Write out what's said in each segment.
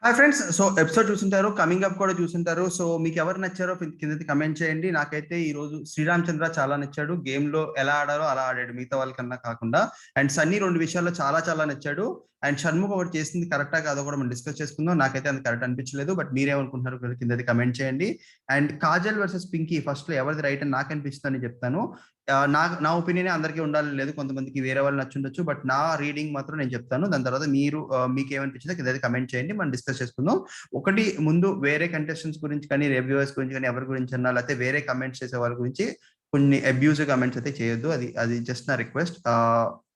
Hi friends. So episode చూసుంటారు, coming up కూడా చూసుంటారు. సో మీకు ఎవరు నచ్చారో కింద కమెంట్ చేయండి. నాకైతే ఈ రోజు శ్రీరామ్ చంద్ర చాలా నచ్చాడు. గేమ్ లో ఎలా ఆడారో అలా ఆడాడు, మిగతా వాళ్ళకన్నా కాకుండా. అండ్ సన్నీ రెండు విషయాల్లో చాలా చాలా నచ్చాడు. అండ్ షణ్ముఖ్ ఒకటి చేసింది కరెక్టా కాదో కూడా మనం డిస్కస్ చేసుకుందాం. నాకైతే అది కరెక్ట్ అనిపించలేదు, బట్ మీరేమనుకుంటున్నారు కింద కమెంట్ చేయండి. And Kajal versus Pinky first లో ఎవరిది రైట్ అని నాకు అనిపిస్తుందని చెప్తాను. నా ఒపీనియన్ అందరికీ ఉండాలి లేదు, కొంతమందికి వేరే వాళ్ళు నచ్చుండొచ్చు, బట్ నా రీడింగ్ మాత్రం నేను చెప్తాను. దాని తర్వాత మీరు మీకు ఏమనిపించిందో కింద కమెంట్ చేయండి, మనం డిస్కస్ చేసుకుందాం. ఒకటి ముందు వేరే కంటెస్టెంట్స్ గురించి కానీ, రివ్యూవర్స్ గురించి కానీ, ఎవరి గురించి అన్నా, లేకపోతే వేరే కమెంట్స్ చేసే వాళ్ళ గురించి కొన్ని అబ్యూజివ్ కమెంట్స్ అయితే చేయొద్దు. అది జస్ట్ నా రిక్వెస్ట్,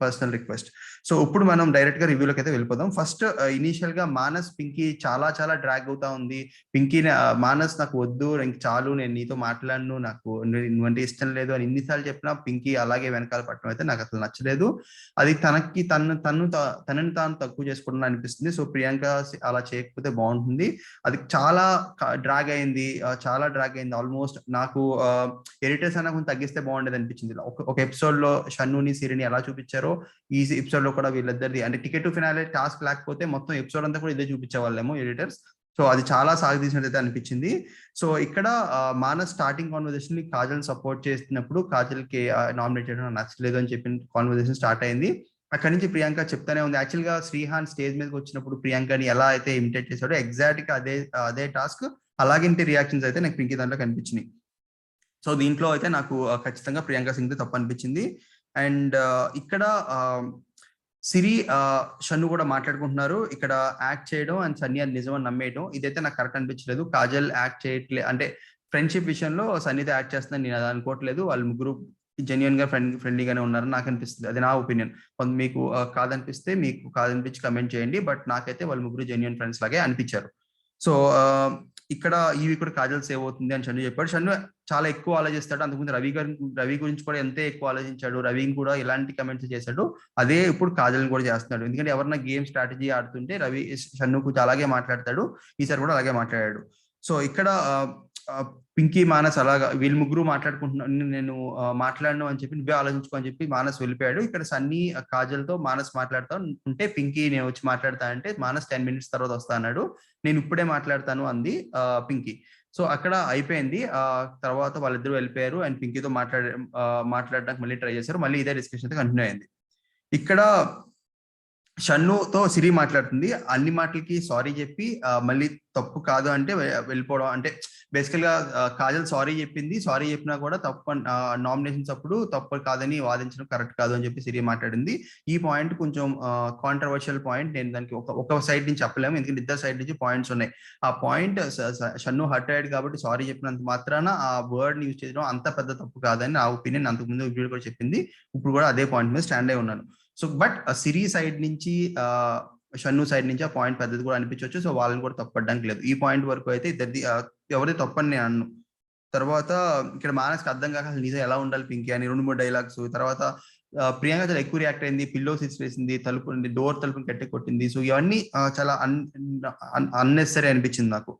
పర్సనల్ రిక్వెస్ట్. సో ఇప్పుడు మనం డైరెక్ట్ గా రివ్యూలోకి అయితే వెళ్ళిపోదాం. ఫస్ట్ ఇనీషియల్ గా మానస్ పింకీ చాలా చాలా డ్రాగ్ అవుతా ఉంది. పింకీ మానస్ నాకు వద్దు, ఇంక చాలు, నేను నీతో మాట్లాడను, నాకు నువ్వంటే ఇష్టం లేదు అని ఎన్నిసార్లు చెప్పినా పింకీ అలాగే వెనకాల పట్టడం అయితే నాకు అసలు నచ్చలేదు. అది తనని తాను తక్కువ చేసుకోవడం అనిపిస్తుంది. సో ప్రియాంక అలా చేయకపోతే బాగుంటుంది. అది చాలా డ్రాగ్ అయింది. ఆల్మోస్ట్ నాకు ఎడిటర్స్ అన్న కొంచెం తగ్గిస్తే బాగుండేది అనిపించింది. ఒక ఎపిసోడ్ లో షన్నుని సిరిని ఎలా చూపించారో ఈ ఎపిసోడ్ లో కూడా వీళ్ళిద్దరిది అంటే టికెట్ టు ఫినాలే టాస్క్ లేకపోతే మొత్తం ఎపిసోడ్ అంతా కూడా ఇదే చూపించే వాళ్ళేమో ఎడిటర్స్. సో అది చాలా సాగదీసినట్టు అనిపించింది. సో ఇక్కడ మానస్ స్టార్టింగ్ కాన్వర్సేషన్ ని కాజల్ సపోర్ట్ చేస్తున్నప్పుడు కాజల్ కి నామినేట్ చేయడం నచ్చలేదు అని చెప్పిన కాన్వర్సేషన్ స్టార్ట్ అయింది. అక్కడి నుంచి ప్రియాంక చెప్తానే ఉంది. యాక్చువల్ గా శ్రీహాన్ స్టేజ్ మీదకి వచ్చినప్పుడు ప్రియాంకని ఎలా అయితే ఇమిటేట్ చేశాడో ఎగ్జాక్ట్ గా అదే టాస్క్ అలాగింటి రియాక్షన్స్ అయితే నాకు పింకీ దాంట్లో కనిపించినాయి. సో దీంట్లో అయితే నాకు ఖచ్చితంగా ప్రియాంక సింగ్ తప్పు అనిపించింది. అండ్ ఇక్కడ సిరి షన్ను కూడా మాట్లాడుకుంటున్నారు. ఇక్కడ యాక్ట్ చేయడం అండ్ సన్నీ అది నిజమని నమ్మేయడం ఇదైతే నాకు కరెక్ట్ అనిపించలేదు. కాజల్ యాక్ట్ చేయట్లేదు అంటే ఫ్రెండ్షిప్ విషయంలో సన్నీతో యాక్ట్ చేస్తుందని నేను అది అనుకోవట్లేదు. వాళ్ళు ముగ్గురు జెన్యున్ గా ఫ్రెండ్లీగానే ఉన్నారని నాకు అనిపిస్తుంది. అది నా ఒపీనియన్. మీకు కాదనిపిస్తే మీకు కాదనిపించి కమెంట్ చేయండి, బట్ నాకైతే వాళ్ళు ముగ్గురు జెన్యున్ ఫ్రెండ్స్ లాగే అనిపించారు. సో ఇక్కడ ఈవి కూడా కాజల్ సేవ్ అవుతుంది అని షన్ను చెప్పాడు. షన్ను చాలా ఎక్కువ ఆలోచిస్తాడు. అంతకుముందు రవి గురించి కూడా ఎంతో ఎక్కువ ఆలోచించాడు. రవిని కూడా ఇలాంటి కమెంట్స్ చేశాడు. అదే ఇప్పుడు కాజల్ కూడా చేస్తున్నాడు. ఎందుకంటే ఎవరన్నా గేమ్ స్ట్రాటజీ ఆడుతుంటే రవి షన్నుకు అలాగే మాట్లాడతాడు. ఈసారి కూడా అలాగే మాట్లాడాడు. సో ఇక్కడ పింకీ మానస్ అలాగా వీళ్ళు ముగ్గురు మాట్లాడుకుంటున్నాను, నేను మాట్లాడను అని చెప్పి నువ్వే ఆలోచించుకో అని చెప్పి మానస్ వెళ్ళిపోయాడు. ఇక్కడ సన్నీ కాజల్ తో మానస్ మాట్లాడుతా ఉంటే పింకీ నేను వచ్చి మాట్లాడతా అంటే మానస్ 10 minutes తర్వాత వస్తా అన్నాడు. నేను ఇప్పుడే మాట్లాడతాను అంది పింకీ. సో అక్కడ అయిపోయింది. తర్వాత వాళ్ళిద్దరూ వెళ్ళిపోయారు అండ్ పింకీతో మాట్లాడడానికి మళ్ళీ ట్రై చేశారు. మళ్ళీ ఇదే డిస్కషన్ అయితే కంటిన్యూ అయింది. ఇక్కడ షన్నుతో సిరి మాట్లాడుతుంది. అన్ని మాటలకి సారీ చెప్పి మళ్ళీ తప్పు కాదు అంటే వెళ్ళిపోవడం. అంటే బేసికల్ గా కాజల్ సారీ చెప్పింది. సారీ చెప్పినా కూడా తప్పు నామినేషన్స్ అప్పుడు తప్పు కాదని వాదించడం కరెక్ట్ కాదు అని చెప్పి సిరి మాట్లాడింది. ఈ పాయింట్ కొంచెం కాంట్రవర్షియల్ పాయింట్. నేను దానికి ఒక సైడ్ నుంచి చెప్పలేము, ఎందుకంటే ఇద్దరు సైడ్ నుంచి పాయింట్స్ ఉన్నాయి. ఆ పాయింట్ షన్ను హర్ట్ అయ్యాడు కాబట్టి సారీ చెప్పినంత మాత్రాన ఆ వర్డ్ యూజ్ చేయడం అంత పెద్ద తప్పు కాదని నా ఒపీనియన్. అంతకుముందు వీడియో కూడా చెప్పింది. ఇప్పుడు కూడా అదే పాయింట్ మీద స్టాండ్ అయి ఉన్నాను. సో బట్ సిరి సైడ్ నుంచి షన్ను సైడ్ నుంచి ఆ పాయింట్ పెద్దది కూడా అనిపించవచ్చు. సో వాళ్ళని కూడా తప్పడానికి లేదు. ఈ పాయింట్ వరకు అయితే ఇద్దరిది ఎవరిది తప్పని నేను అన్ను. తర్వాత ఇక్కడ మానస్కి అర్థం కాక అసలు నిజం ఎలా ఉండాలి పింకీ అని 2-3 డైలాగ్స్. తర్వాత ప్రియాంక చాలా ఎక్కువ రియాక్ట్ అయింది. పిల్లో సిక్స్ వేసింది, డోర్ తలుపుని కట్టి కొట్టింది. సో ఇవన్నీ చాలా అన్నెసరీ అనిపించింది నాకు.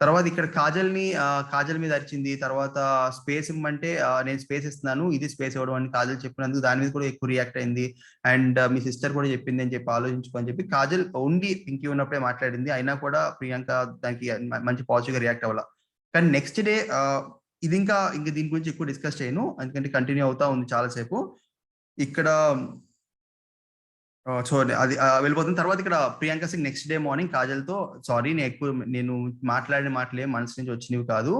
తర్వాత ఇక్కడ కాజల్ మీద అరిచింది. తర్వాత స్పేస్ ఇమ్మంటే నేను స్పేస్ ఇస్తున్నాను, ఇది స్పేస్ ఇవ్వడం అని కాజల్ చెప్పినందుకు దాని మీద కూడా ఎక్కువ రియాక్ట్ అయింది. అండ్ మీ సిస్టర్ కూడా చెప్పింది అని చెప్పి ఆలోచించుకో అని చెప్పి కాజల్ ఓన్లీ పింకీ ఉన్నప్పుడే మాట్లాడింది. అయినా కూడా ప్రియాంక దానికి మంచి పాజిటివ్ గా రియాక్ట్ అవ్వాల. కానీ నెక్స్ట్ డే ఇది ఇంకా దీని గురించి ఎక్కువ డిస్కస్ చేయను, ఎందుకంటే కంటిన్యూ అవుతా ఉంది చాలాసేపు. ఇక్కడ సో అది వెళ్ళిపోతుంది. తర్వాత ఇక్కడ Priyanka Singh next day morning Kajal తో సారీ, నేను మాట్లాడిన మాటలే మనసు నుంచి వచ్చినవి కాదు,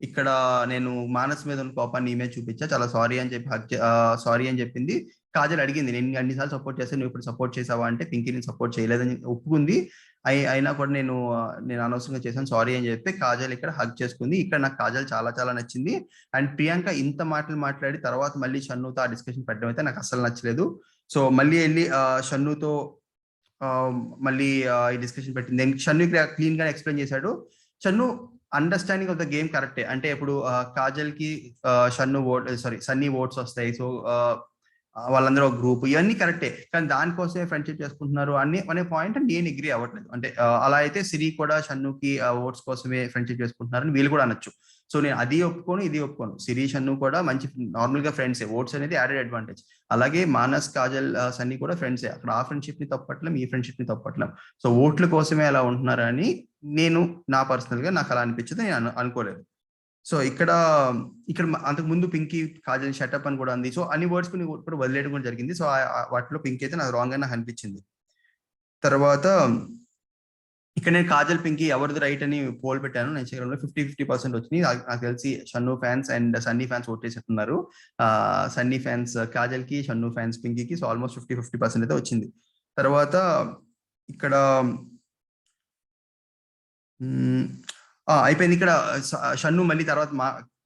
ఇక్కడ నేను మానస్ మీద ఉన్న కోపాన్ని ఈమె చూపించా, చాలా సారీ అని చెప్పి సారీ అని చెప్పింది. కాజల్ అడిగింది, నేను అన్నిసార్లు సపోర్ట్ చేస్తాను, నువ్వు ఇప్పుడు సపోర్ట్ చేసావా అంటే పింకీ నేను సపోర్ట్ చేయలేదని ఒప్పుకుంది. అయినా కూడా నేను అనవసరంగా చేశాను, సారీ అని చెప్పి కాజల్ ఇక్కడ హగ్ చేసుకుంది. ఇక్కడ నాకు కాజల్ చాలా చాలా నచ్చింది. అండ్ ప్రియాంక ఇంత మాటలు మాట్లాడి తర్వాత మళ్ళీ షన్నుతో ఆ డిస్కషన్ పెట్టడం అయితే నాకు అస్సలు నచ్చలేదు. సో మళ్ళీ వెళ్ళి షన్నుతో మళ్ళీ ఈ డిస్కషన్ పెట్టింది. షన్ను ఇక్కడ క్లీన్ గా ఎక్స్ప్లెయిన్ చేశాడు. Shannu understanding of the game కరెక్టే. అంటే ఇప్పుడు కాజల్ కి సన్నీ ఓట్స్ వస్తాయి. సో వాళ్ళందరూ ఒక గ్రూప్, ఇవన్నీ కరెక్టే. కానీ దానికోసమే ఫ్రెండ్షిప్ చేసుకుంటున్నారు అనే పాయింట్ నేను అగ్రీ అవ్వట్లేదు. అంటే అలా అయితే సిరి కూడా షన్నుకి ఓట్స్ కోసమే ఫ్రెండ్షిప్ చేసుకుంటున్నారని వీళ్ళు కూడా అనొచ్చు. సో నేను అది ఒప్పుకోను, ఇది ఒప్పుకోను. సిరి షన్ను కూడా మంచి నార్మల్ గా ఫ్రెండ్సే. ఓట్స్ అనేది యాడెడ్ అడ్వాంటేజ్. అలాగే మానస్, కాజల్, సన్నీ కూడా ఫ్రెండ్సే. అక్కడ ఆ ఫ్రెండ్షిప్ ని తప్పట్లేం, ఈ ఫ్రెండ్షిప్ ని తప్పట్లేం. సో ఓట్ల కోసమే అలా ఉంటున్నారని నేను నా పర్సనల్ గా నాకు అలా అనిపించదు, నేను అనుకోలేదు. సో ఇక్కడ అంతకు ముందు పింకీ కాజల్ షటప్ అని కూడా ఉంది. సో అన్ని వర్డ్స్ కూడా వదిలేయడం కూడా జరిగింది. సో వాటిలో పింకీ అయితే నాకు రాంగ్ అని నాకు అనిపించింది. తర్వాత ఇక్కడ నేను కాజల్ పింకీ ఎవరిది రైట్ అని పోల్ పెట్టాను. నేను చేయడంలో 50-50% వచ్చింది. నాకు తెలిసి Shannu fans and Sunny fans vote చేసేస్తున్నారు. సన్నీ ఫ్యాన్స్ కాజల్ కి, షన్ను ఫ్యాన్స్ పింకీకి. సో ఆల్మోస్ట్ 50-50% అయితే వచ్చింది. తర్వాత ఇక్కడ అయిపోయింది. ఇక్కడ షన్ను మళ్ళీ తర్వాత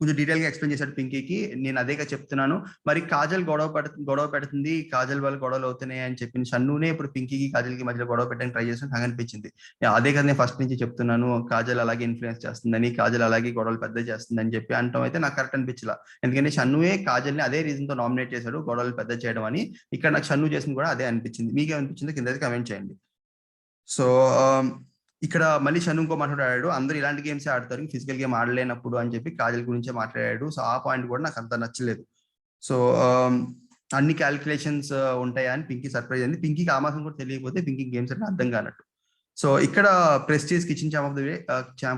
కొంచెం డీటెయిల్ గా ఎక్స్ప్లెయిన్ చేశాడు పింకీకి. నేను అదేగా చెప్తున్నాను. మరి కాజల్ గొడవ పెడుతుంది, కాజల్ వాళ్ళు గొడవలు అవుతున్నాయి అని చెప్పిన షన్నునే ఇప్పుడు పింకీకి, కాజల్కి మధ్యలో గొడవ పెట్టడానికి ట్రై చేసిన నాకు అనిపించింది. అదే కదా నేను ఫస్ట్ నుంచి చెప్తున్నాను, కాజల్ అలాగే ఇన్ఫ్లుయెన్స్ చేస్తుందని, కాజల్ అలాగే గొడవలు పెద్ద చేస్తుందని చెప్పి అంటాం అయితే నాకు కరెక్ట్ అనిపించలా. ఎందుకంటే షన్నువే కాజల్ని అదే రీజన్ తో నామినేట్ చేశాడు, గొడవలు పెద్ద చేయడం అని. ఇక్కడ నాకు షన్ను చేసింది కూడా అదే అనిపించింది. మీకేమనిపించిందో కింద కమెంట్ చేయండి. సో ఇక్కడ మళ్ళీ షన్ను ఇంకో మాట్లాడాడు, అందరూ ఇలాంటి గేమ్స్ ఆడతారు, ఫిజికల్ గేమ్ ఆడలేనప్పుడు అని చెప్పి కాజల్ గురించే మాట్లాడాడు. సో ఆ పాయింట్ కూడా నాకు అంత నచ్చలేదు. సో అన్ని క్యాలిక్యులేషన్స్ ఉంటాయా అని పింకీ సర్ప్రైజ్ అయింది. పింకీకి ఆ మాసం కూడా తెలియకపోతే పింకీ గేమ్స్ అంటే అర్థం కానట్టు. సో ఇక్కడ Prestige kitchen champ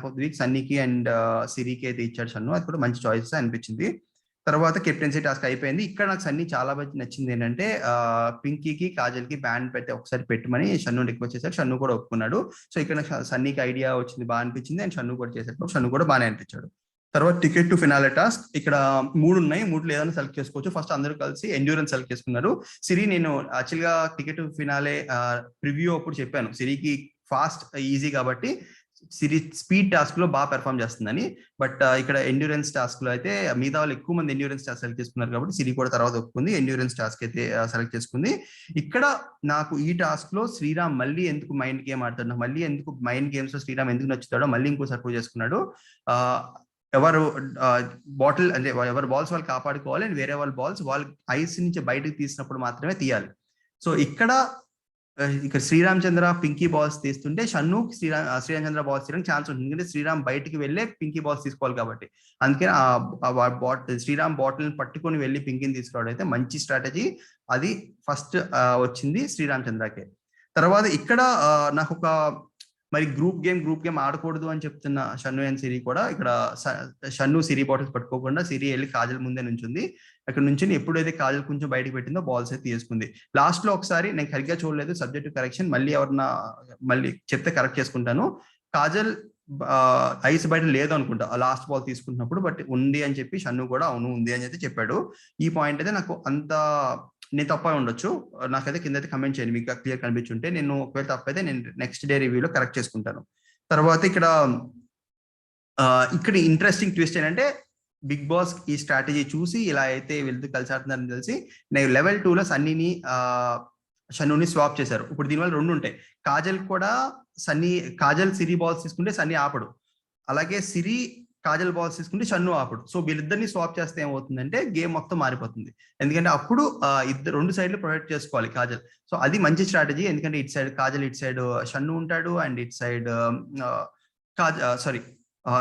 of the week సన్నీకి అండ్ సిరికి అయితే ఇచ్చాడు షన్ను. అది కూడా మంచి చాయిస్ అనిపించింది. తర్వాత కెప్టెన్సీ టాస్క్ అయిపోయింది. ఇక్కడ నాకు సన్నీ చాలా బాగా నచ్చింది ఏంటంటే పింకీకి, కాజల్ కి బ్యాండ్ పెట్టి ఒకసారి పెట్టమని షన్ను రిక్వెస్ట్ చేశారు. షన్ను కూడా ఒప్పుకున్నాడు. సో ఇక్కడ సన్నీకి ఐడియా వచ్చింది, బాగా అనిపించింది. అండ్ షన్ను కూడా చేశాడు, షన్ను కూడా బాగానే అనిపించాడు. తర్వాత టికెట్ టు ఫినాలే టాస్క్. ఇక్కడ 3 ఉన్నాయి, 3లో ఏదైనా సెలెక్ట్ చేసుకోవచ్చు. ఫస్ట్ అందరూ కలిసి ఎండ్యూరెన్స్ సెలెక్ట్ చేసుకున్నారు. సిరి, నేను యాక్చువల్ గా టికెట్ టు ఫినాలే ప్రివ్యూ అప్పుడు చెప్పాను, సిరికి ఫాస్ట్ ఈజీ కాబట్టి సిరి స్పీడ్ టాస్క్ లో బాగా పెర్ఫామ్ చేస్తుందని. బట్ ఇక్కడ ఎండ్యూరెన్స్ టాస్క్ లో అయితే మిగతా వాళ్ళు ఎక్కువ మంది ఎండ్యూరెన్స్ టాస్క్ సెలెక్ట్ చేసుకున్నారు కాబట్టి సిరి కూడా తర్వాత ఒప్పుకుంది, ఎండ్యూరెన్స్ టాస్క్ అయితే సెలెక్ట్ చేసుకుంది. ఇక్కడ నాకు ఈ టాస్క్ లో శ్రీరామ్ మళ్ళీ ఎందుకు మైండ్ గేమ్ ఆడుతాడు, మళ్ళీ ఎందుకు మైండ్ గేమ్స్ లో శ్రీరామ్ ఎందుకు నచ్చుతాడో మళ్ళీ ఇంకోసారి ప్రూవ్ చేసుకున్నాడు. ఎవరు బాటిల్ అంటే ఎవరు బాల్స్ వాళ్ళు కాపాడుకోవాలి, అండ్ వేరే వాళ్ళ బాల్స్ వాళ్ళు ఐస్ నుంచి బయటకు తీసినప్పుడు మాత్రమే తీయాలి. సో ఇక్కడ శ్రీరామచంద్ర పింకీ బాల్స్ తీస్తుంటే షన్ను శ్రీరామచంద్ర బాల్స్ తీయడానికి ఛాన్స్ ఉంటుంది, ఎందుకంటే శ్రీరామ్ బయటికి వెళ్ళే పింకీ బాల్స్ తీసుకోవాలి కాబట్టి. అందుకని శ్రీరామ్ బాటిల్ పట్టుకొని వెళ్ళి పింకీని తీసుకోవడం అయితే మంచి స్ట్రాటజీ. అది ఫస్ట్ వచ్చింది శ్రీరామచంద్రకే. తర్వాత ఇక్కడ నాకు ఒక మరి గ్రూప్ గేమ్ ఆడకూడదు అని చెప్తున్న షన్ను అండ్ సిరి కూడా ఇక్కడ షన్ను సిరి బాటిల్స్ పట్టుకోకుండా సిరి వెళ్ళి కాజల్ ముందే నుంచింది. అక్కడ నుంచి ఎప్పుడైతే కాజల్ కొంచెం బయటకు పెట్టిందో బాల్స్ అయితే తీసుకుంది. లాస్ట్ లో ఒకసారి నేను సరిగ్గా చూడలేదు, సబ్జెక్ట్ కరెక్షన్, మళ్ళీ చెప్తే కరెక్ట్ చేసుకుంటాను. కాజల్ ఐస్ బయట లేదు అనుకుంటా లాస్ట్ బాల్ తీసుకుంటున్నప్పుడు, బట్ ఉంది అని చెప్పి షన్ను కూడా అవును ఉంది అని అయితే చెప్పాడు. ఈ పాయింట్ అయితే నాకు అంత నేను తప్ప ఉండొచ్చు, నాకైతే కింద అయితే కమెంట్ చేయండి మీకు క్లియర్ కనిపించుంటే. నేను ఒకవేళ తప్పైతే నేను నెక్స్ట్ డే రివ్యూలో కరెక్ట్ చేసుకుంటాను. తర్వాత ఇక్కడ ఇంట్రెస్టింగ్ ట్విస్ట్ ఏంటంటే బిగ్ బాస్ ఈ స్ట్రాటజీ చూసి ఇలా అయితే వీళ్ళతో కలిసి ఆడుతున్నారని తెలిసి నేను లెవెల్ 2లో సన్నీని షన్నుని స్వాప్ చేశారు. ఇప్పుడు దీనివల్ల 2 ఉంటాయి. కాజల్ సిరి బాల్స్ తీసుకుంటే సన్నీ ఆపడు, అలాగే సిరి కాజల్ బాల్స్ తీసుకుంటే షన్ను ఆపడు. సో వీళ్ళిద్దరిని స్వాప్ చేస్తే ఏమవుతుందంటే గేమ్ మొత్తం మారిపోతుంది, ఎందుకంటే అప్పుడు 2 సైడ్లు ప్రొటెక్ట్ చేసుకోవాలి కాజల్. సో అది మంచి స్ట్రాటజీ, ఎందుకంటే ఇటు సైడ్ కాజల్, ఇటు సైడ్ షన్ను ఉంటాడు, అండ్ ఇటు సైడ్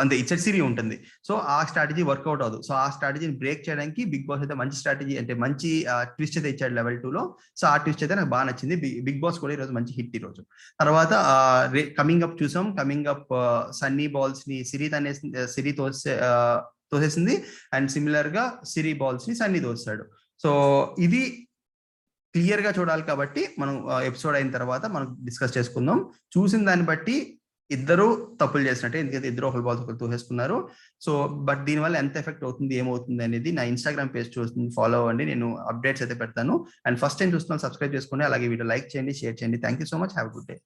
అంతే ఇటు సైడ్ సిరి ఉంటుంది. సో ఆ స్ట్రాటజీ వర్కౌట్ అవ్వదు. సో ఆ స్ట్రాటజీని బ్రేక్ చేయడానికి బిగ్ బాస్ అయితే మంచి స్ట్రాటజీ, అంటే మంచి ట్విస్ట్ అయితే ఇచ్చాడు లెవెల్ 2లో. సో ఆ ట్విస్ట్ అయితే నాకు బాగా నచ్చింది. బిగ్ బాస్ కూడా ఈరోజు మంచి హిట్. ఈ రోజు తర్వాత కమింగ్ అప్ సన్నీ బాల్స్ ని సిరి తోసేసింది, అండ్ సిమిలర్ గా సిరి బాల్స్ ని సన్నీ తోసాడు. సో ఇది క్లియర్ గా చూడాలి కాబట్టి మనం ఎపిసోడ్ అయిన తర్వాత మనం డిస్కస్ చేసుకుందాం. చూసిన దాన్ని బట్టి ఇద్దరు తప్పులు చేసినట్టే, ఎందుకంటే ఇద్దరు ఒకరి బాల్స్ ఒకరు తోసేసుకున్నారు. సో బట్ దీనివల్ల ఎంత ఎఫెక్ట్ అవుతుంది, ఏమవుతుంది అనేది నా ఇన్స్టాగ్రామ్ పేజ్ చూస్తుంది, ఫాలో అవ్వండి. నేను అప్డేట్స్ అయితే పెడతాను. అండ్ ఫస్ట్ టైం చూస్తున్నాను, సబ్స్క్రైబ్ చేసుకోండి, అలాగే వీడియో లైక్ చేయండి, షేర్ చేయండి. Thank you so much, have a good day.